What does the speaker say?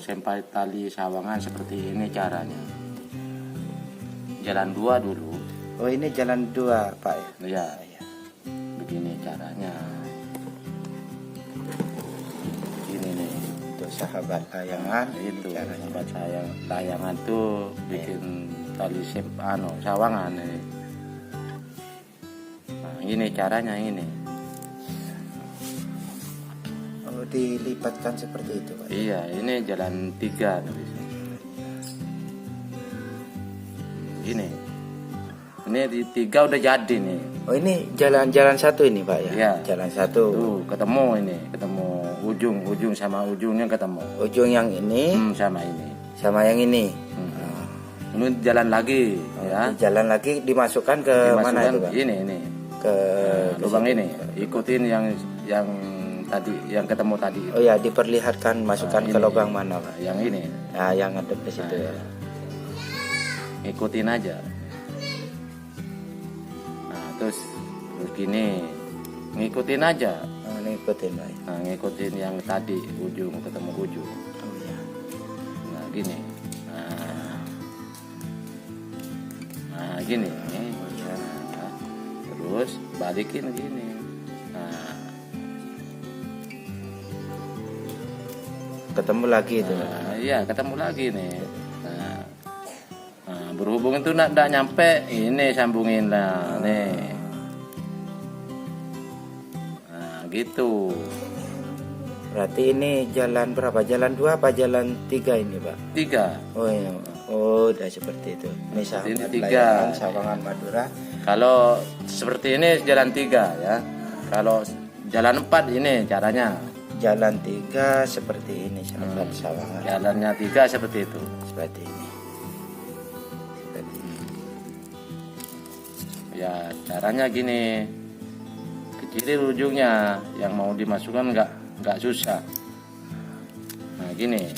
sampai tali sawangan seperti ini caranya. Jalan 2 dulu. Oh ini jalan 2 Pak ya? Ya, begini caranya. Ini nih. Untuk sahabat layangan Itu caranya. sahabat saya layangan tuh bikin tali sawangan ini. Nah, ini caranya ini. Oh dilipatkan seperti itu Pak? Iya, ini jalan 3 nih. Ini di 3 udah jadi nih. Oh ini jalan 1 ini Pak ya? Iya. Jalan 1. Tuh ketemu ujung sama ujungnya ketemu. Ujung yang ini Sama ini. sama yang ini. Ini jalan lagi ya. Jalan lagi dimasukkan ke mana itu Pak? Ini Ke lubang situ. ini. Ikutin yang tadi yang ketemu tadi. Oh ya diperlihatkan masukkan ke ini. lubang mana Pak? Yang ini. Nah yang ada di situ ya. Ikutin aja. Nah, terus gini. Ngikutin aja. Oh, ini ikutin Pak. Nah, ngikutin yang tadi ujung ketemu ujung. Oh ya. Nah, gini. Nah, gini. Nah, terus balikin gini. Nah, Ketemu lagi itu. iya ketemu lagi nih. Nah, berhubung itu nggak nyampe, ini sambungin lah nih. Nah, gitu. Berarti ini jalan berapa? Jalan 2 apa jalan 3 ini Pak? 3. Oh iya. Oh udah seperti itu. Ini sahabat Ini 3. layangan Sawangan Madura. Kalau seperti ini jalan 3 ya. Kalau jalan 4 ini caranya. Jalan 3 seperti ini sahabat Sawangan. Jalannya 3 seperti itu. Seperti ini. Seperti ini. Ya caranya gini. Kecilin ujungnya, yang mau dimasukkan nggak susah. Nah gini.